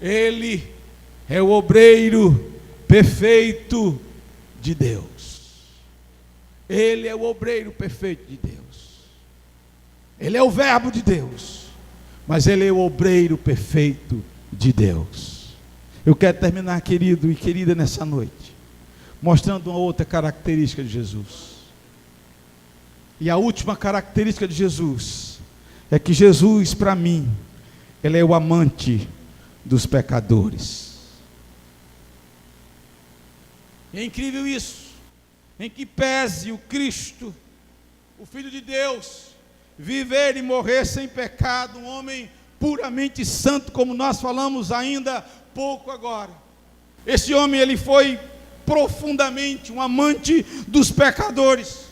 [SPEAKER 1] Ele é o obreiro perfeito de Deus. Ele é o obreiro perfeito de Deus. Ele é o verbo de Deus, mas ele é o obreiro perfeito de Deus. Eu quero terminar, querido e querida, nessa noite, mostrando uma outra característica de Jesus. E a última característica de Jesus é que Jesus, para mim, ele é o amante dos pecadores. É incrível isso, em que pese o Cristo, o Filho de Deus, viver e morrer sem pecado, um homem puramente santo, como nós falamos ainda pouco agora. Esse homem, ele foi profundamente um amante dos pecadores.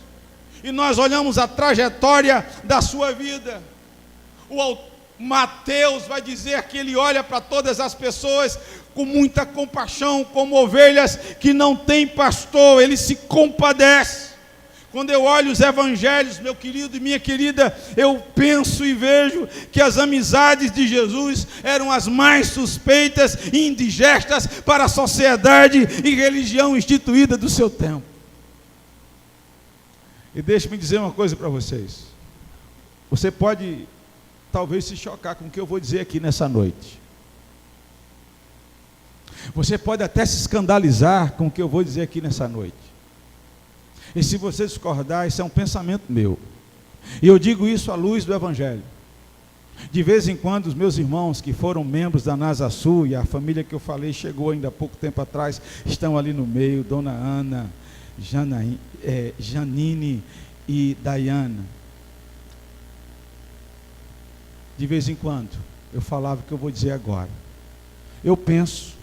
[SPEAKER 1] E nós olhamos a trajetória da sua vida. Mateus vai dizer que ele olha para todas as pessoas com muita compaixão, como ovelhas que não têm pastor. Ele se compadece. Quando eu olho os evangelhos, meu querido e minha querida, eu penso e vejo que as amizades de Jesus eram as mais suspeitas e indigestas para a sociedade e religião instituída do seu tempo. E deixe-me dizer uma coisa para vocês. Você pode talvez se chocar com o que eu vou dizer aqui nessa noite. Você pode até se escandalizar com o que eu vou dizer aqui nessa noite. E se você discordar, isso é um pensamento meu. E eu digo isso à luz do Evangelho. De vez em quando, os meus irmãos que foram membros da NASA Sul, e a família que eu falei chegou ainda há pouco tempo atrás, estão ali no meio, Dona Ana, Janine e Dayana. De vez em quando, eu falava o que eu vou dizer agora. Eu penso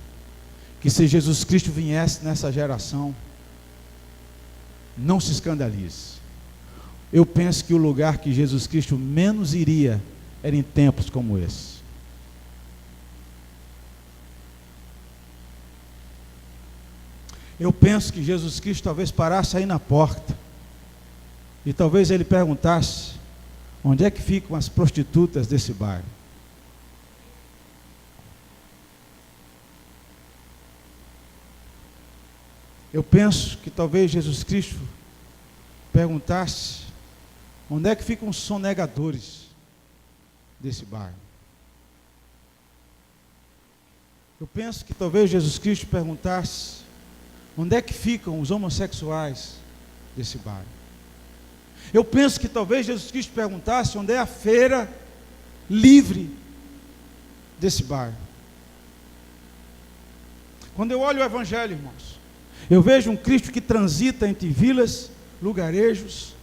[SPEAKER 1] que se Jesus Cristo viesse nessa geração, não se escandalize. Eu penso que o lugar que Jesus Cristo menos iria era em tempos como esse. Eu penso que Jesus Cristo talvez parasse aí na porta e talvez ele perguntasse: onde é que ficam as prostitutas desse bairro? Eu penso que talvez Jesus Cristo perguntasse: onde é que ficam os sonegadores desse bairro? Eu penso que talvez Jesus Cristo perguntasse: onde é que ficam os homossexuais desse bairro? Eu penso que talvez Jesus Cristo perguntasse: onde é a feira livre desse bairro? Quando eu olho o Evangelho, irmãos, eu vejo um Cristo que transita entre vilas, lugarejos,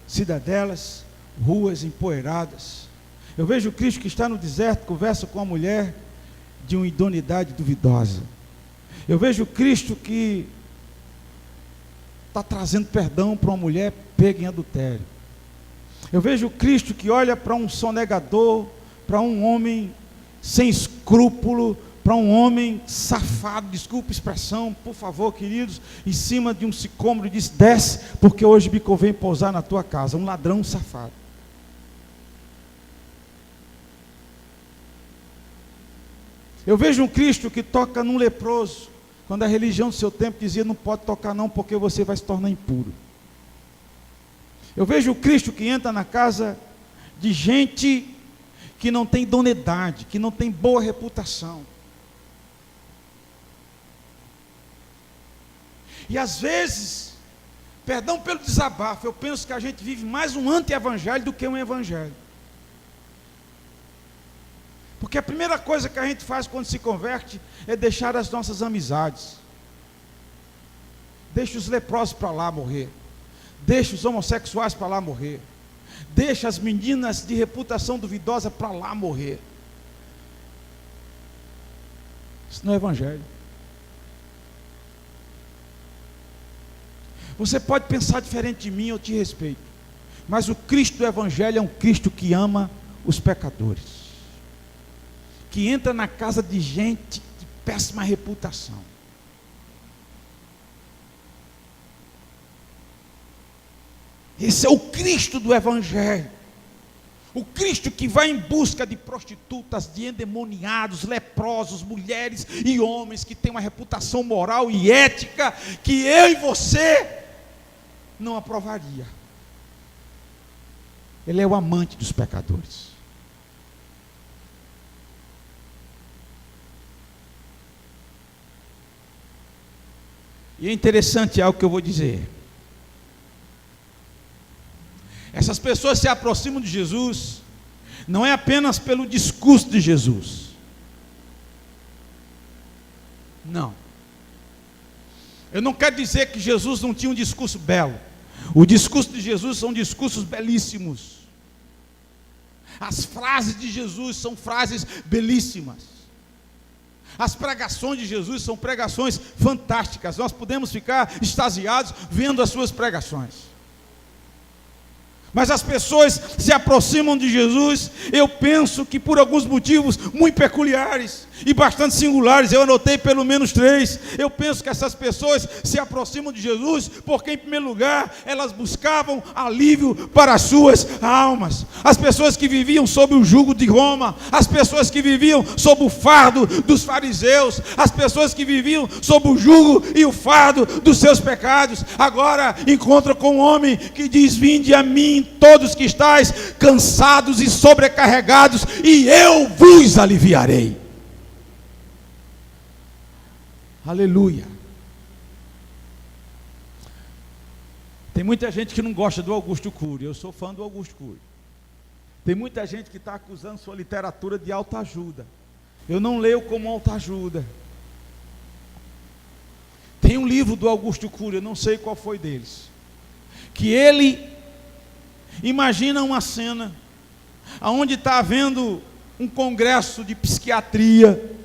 [SPEAKER 1] cidadelas, ruas empoeiradas. Eu vejo o Cristo que está no deserto, conversa com uma mulher de uma idoneidade duvidosa. Eu vejo o Cristo que está trazendo perdão para uma mulher pega em adultério. Eu vejo o Cristo que olha para um sonegador, para um homem sem escrúpulo, para um homem safado, desculpa a expressão, por favor, queridos, em cima de um sicômoro e diz: desce, porque hoje me convém pousar na tua casa. Um ladrão safado. Eu vejo um Cristo que toca num leproso, quando a religião do seu tempo dizia: não pode tocar não, porque você vai se tornar impuro. Eu vejo o Cristo que entra na casa de gente que não tem idoneidade, que não tem boa reputação. E às vezes, perdão pelo desabafo, eu penso que a gente vive mais um anti-evangelho do que um evangelho. Porque a primeira coisa que a gente faz quando se converte é deixar as nossas amizades. Deixa os leprosos para lá morrer. Deixa os homossexuais para lá morrer. Deixa as meninas de reputação duvidosa para lá morrer. Isso não é evangelho. Você pode pensar diferente de mim, eu te respeito. Mas o Cristo do evangelho é um Cristo que ama os pecadores, que entra na casa de gente de péssima reputação. Esse é o Cristo do Evangelho. O Cristo que vai em busca de prostitutas, de endemoniados, leprosos, mulheres e homens que têm uma reputação moral e ética que eu e você não aprovaria. Ele é o amante dos pecadores. E é interessante algo que eu vou dizer. Essas pessoas se aproximam de Jesus, não é apenas pelo discurso de Jesus. Não. Eu não quero dizer que Jesus não tinha um discurso belo. O discurso de Jesus são discursos belíssimos. As frases de Jesus são frases belíssimas. As pregações de Jesus são pregações fantásticas. Nós podemos ficar extasiados vendo as suas pregações. Mas as pessoas se aproximam de Jesus, eu penso que por alguns motivos muito peculiares e bastante singulares. Eu anotei pelo menos 3. Eu penso que essas pessoas se aproximam de Jesus porque, em primeiro lugar, elas buscavam alívio para as suas almas. As pessoas que viviam sob o jugo de Roma, as pessoas que viviam sob o fardo dos fariseus, as pessoas que viviam sob o jugo e o fardo dos seus pecados, agora encontram com um homem que diz: vinde a mim todos que estáis cansados e sobrecarregados, e eu vos aliviarei. Aleluia. Tem muita gente que não gosta do Augusto Cury. Eu sou fã do Augusto Cury. Tem muita gente que está acusando sua literatura de autoajuda. Eu não leio como autoajuda. Tem um livro do Augusto Cury, eu não sei qual foi deles, que ele imagina uma cena aonde está havendo um congresso de psiquiatria,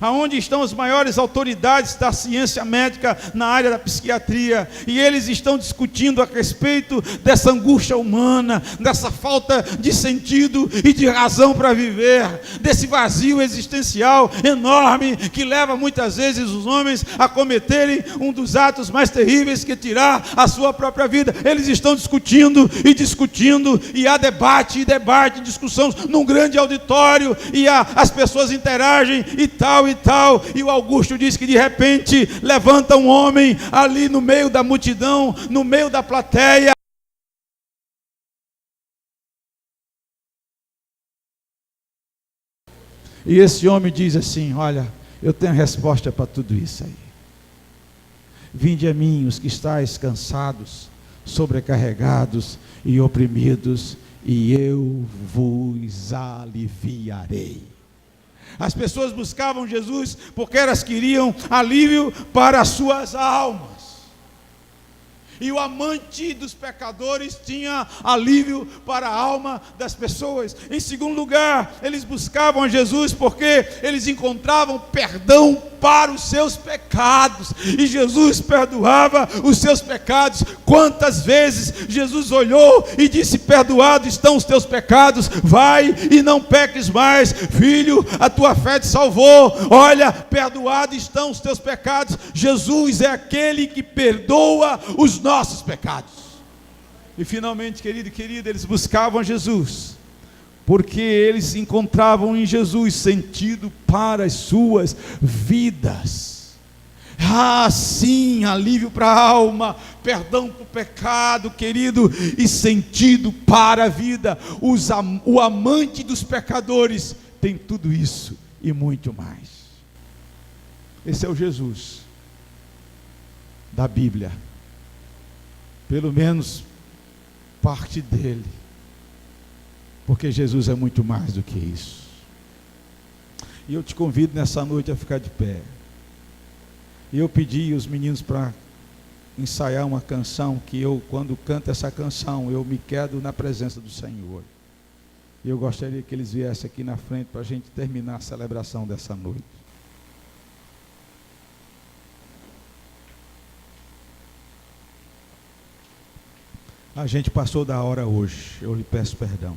[SPEAKER 1] aonde estão as maiores autoridades da ciência médica na área da psiquiatria, e eles estão discutindo a respeito dessa angústia humana, dessa falta de sentido e de razão para viver, desse vazio existencial enorme que leva muitas vezes os homens a cometerem um dos atos mais terríveis, que é tirar a sua própria vida. Eles estão discutindo, e há debate, discussão num grande auditório, e as pessoas interagem e tal, e o Augusto diz que de repente levanta um homem ali no meio da multidão, no meio da plateia, e esse homem diz assim: olha, eu tenho a resposta para tudo isso aí. Vinde a mim os que estáis cansados, sobrecarregados e oprimidos, e eu vos aliviarei. As pessoas buscavam Jesus porque elas queriam alívio para as suas almas. E o amante dos pecadores tinha alívio para a alma das pessoas. Em segundo lugar, eles buscavam a Jesus porque eles encontravam perdão para os seus pecados, e Jesus perdoava os seus pecados. Quantas vezes Jesus olhou e disse: perdoados estão os teus pecados, vai e não peques mais, filho, a tua fé te salvou. Olha, perdoados estão os teus pecados. Jesus é aquele que perdoa os nossos pecados. E finalmente, querido e querida, eles buscavam Jesus porque eles encontravam em Jesus sentido para as suas vidas. Sim, alívio para a alma, perdão para o pecado, querido, e sentido para a vida. O amante dos pecadores tem tudo isso e muito mais. Esse é o Jesus da Bíblia, pelo menos parte dele, porque Jesus é muito mais do que isso. E eu te convido nessa noite a ficar de pé. E eu pedi os meninos para ensaiar uma canção, que eu, quando canto essa canção, eu me quedo na presença do Senhor. E eu gostaria que eles viessem aqui na frente para a gente terminar a celebração dessa noite. A gente passou da hora hoje, eu lhe peço perdão.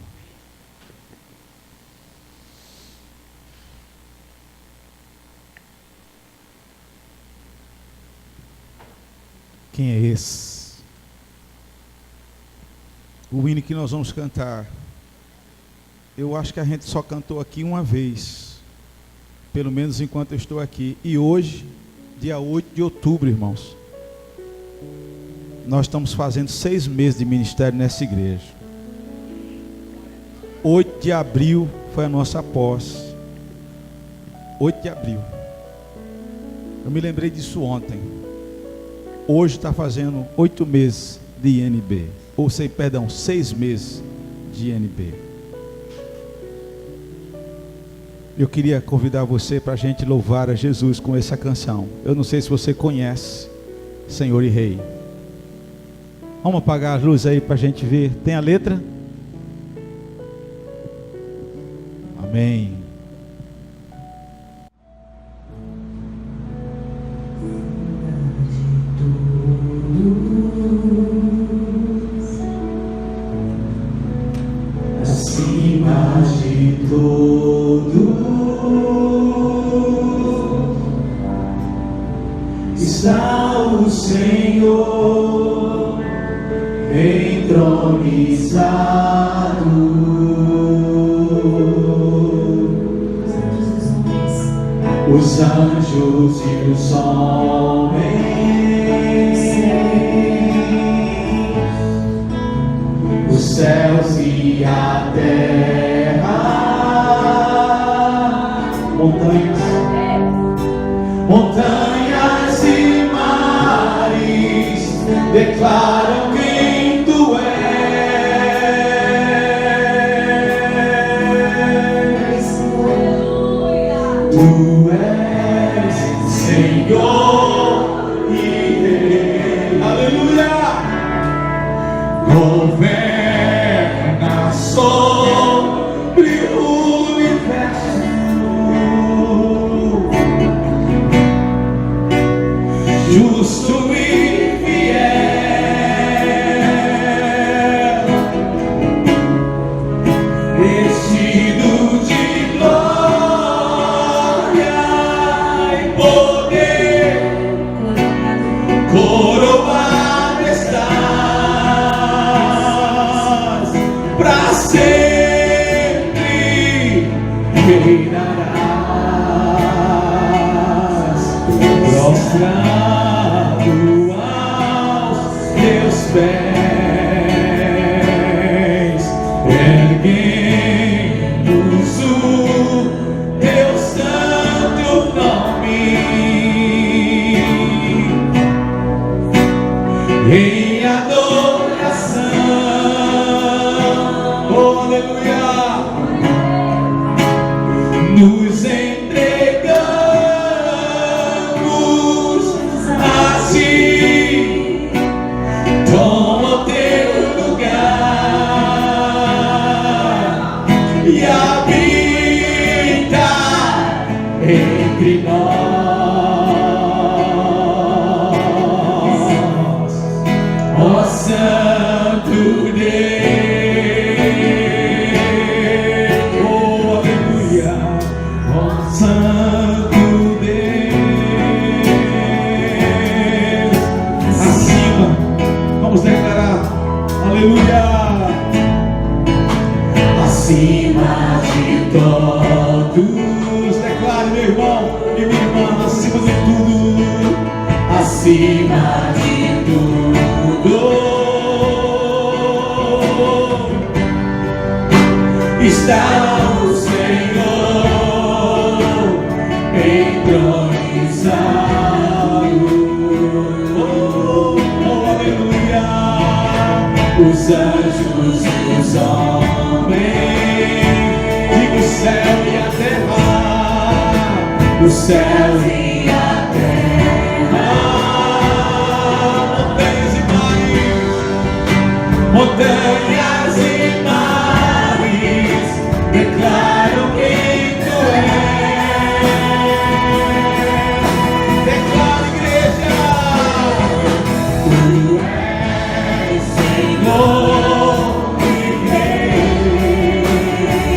[SPEAKER 1] Quem é esse? O hino que nós vamos cantar, eu acho que a gente só cantou aqui uma vez, pelo menos enquanto eu estou aqui. E hoje, dia 8 de outubro, irmãos, nós estamos fazendo 6 meses de ministério nessa igreja. 8 de abril foi a nossa posse. 8 de abril. Eu me lembrei disso ontem. Hoje está fazendo 8 meses de INB. Ou sei, perdão, 6 meses de INB. Eu queria convidar você para a gente louvar a Jesus com essa canção. Eu não sei se você conhece, Senhor e Rei. Vamos apagar a luz aí para a gente ver. Tem a letra? Amém.
[SPEAKER 2] Acima de tudo está o Senhor entronizado. Os anjos e os homens, os céus e a terra, montanhas e mares declaram quem tu és. Tu és Senhor e Rei. Aleluia! Governa sobre o universo, justo e fiel, vestido de glória e poder, coroado estás, pra sempre reinarás, prostrado aos teus pés, erguemos o teu santo nome em adoração. Oh, aleluia! Nos entregamos a ti, toma o teu lugar e habita entre nós, ó Santo Deus. Oh, aleluia, ó Santo Deus. Acima, vamos declarar, aleluia, acima de todos. Declare, meu irmão e minha irmã, acima de tudo, acima de tudo está o Senhor entronizado. Oh, aleluia! Os anjos e os homens, digo o céu e a terra, o céu e a terra, montanhas e mares declaram quem tu és. Declara, igreja, tu és Senhor e Rei.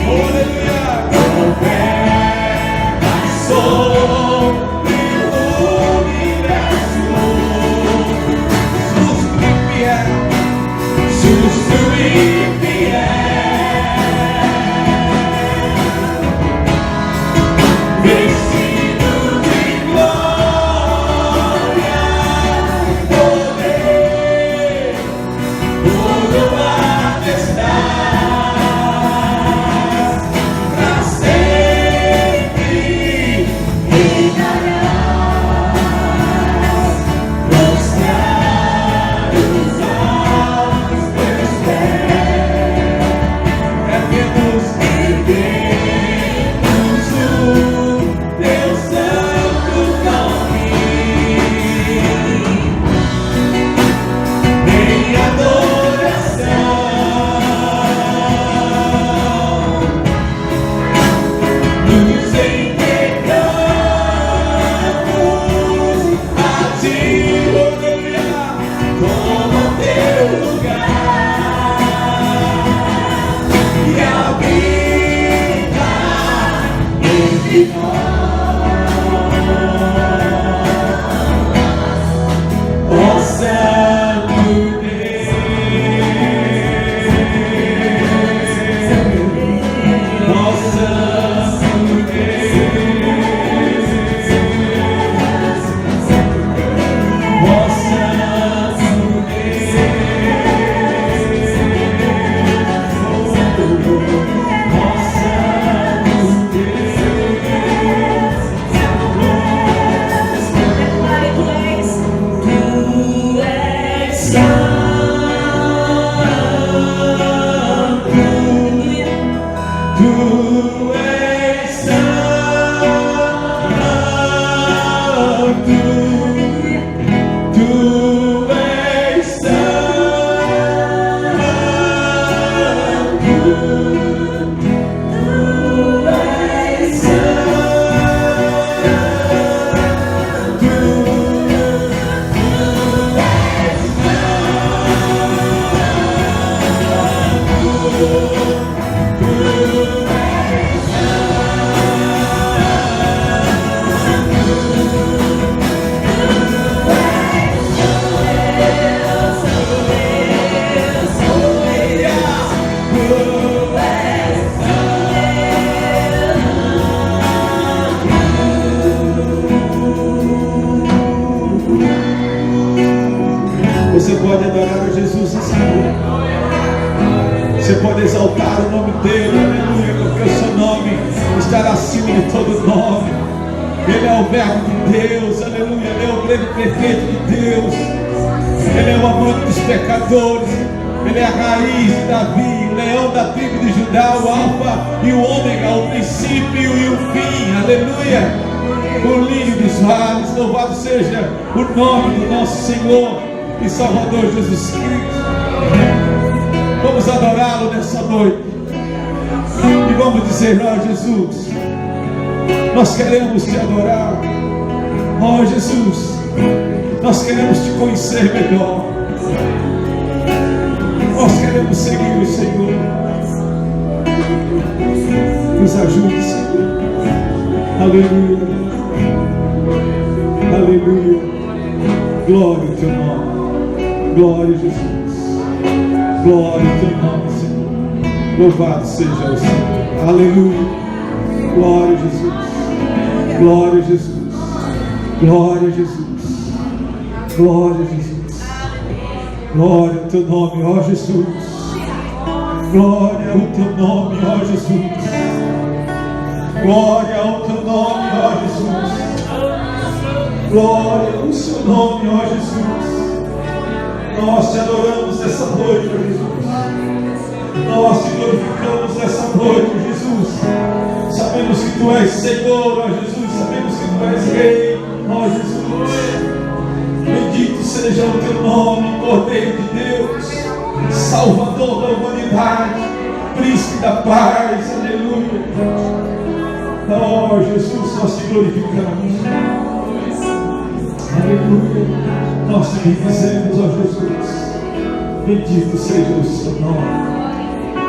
[SPEAKER 2] Aleluia! Governa sobre Tu és santo. Você pode adorar a Jesus nessa noite. Você pode exaltar o nome dele, aleluia, porque o seu nome estará acima de todo nome. Ele é o verbo de Deus, aleluia. Ele é o pleno perfeito de Deus. Ele é o amante dos pecadores. Ele é a raiz de Davi, o leão da tribo de Judá, o alfa e o ômega, o princípio e o fim, aleluia. O lírio dos vales, louvado seja o nome do nosso Senhor e Salvador Jesus Cristo. Vamos adorá-lo nessa noite e vamos dizer: ó Jesus, nós queremos te adorar. Ó Jesus, nós queremos te conhecer melhor. Nós queremos seguir o Senhor. Nos ajude, Senhor. Aleluia. Aleluia. Glória ao teu nome. Glória a Jesus. Glória ao teu nome, Senhor. Louvado seja o Senhor. Aleluia. Glória a Jesus. Glória a Jesus. Glória a Jesus. Glória a Jesus. Glória ao teu nome, ó Jesus. Glória ao teu nome, ó Jesus. Glória ao teu nome, ó Jesus. Glória ao seu nome, ó Jesus. Nós te adoramos nessa noite, ó Jesus. Nós te glorificamos nessa noite, ó Jesus. Sabemos que tu és Senhor, ó Jesus. Sabemos que tu és Rei, ó Jesus. Bendito seja o teu nome, Cordeiro de Deus, Salvador da humanidade, Príncipe da paz, aleluia. Oh Jesus, nós te glorificamos, aleluia. Nós te bendizemos, ó Jesus. Bendito seja o seu nome,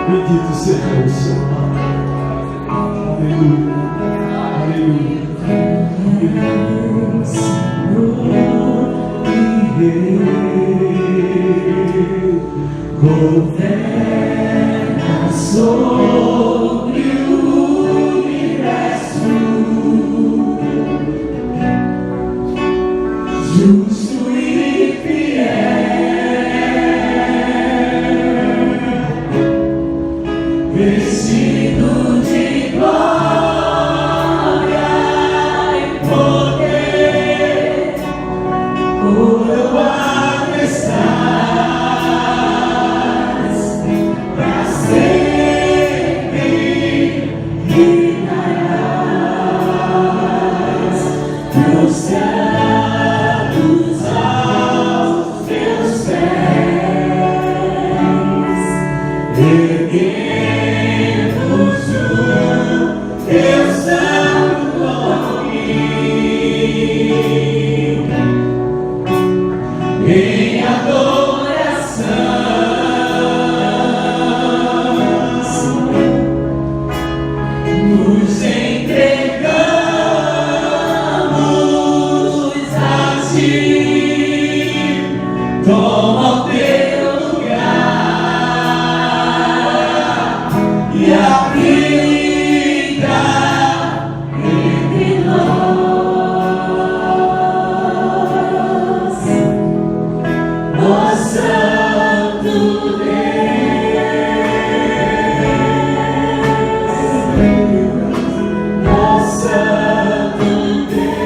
[SPEAKER 2] bendito seja o seu nome, aleluia, aleluia, governa sobre o universo, justo e fiel, vestido de glória e poder, coroado estás para sempre, reinarás, prostrados aos teus pés, erguemos o teu santo nome em adoração, nos entregamos a ti. Toma o teu lugar e habita entre nós, ó Santo Deus, ó Santo Deus.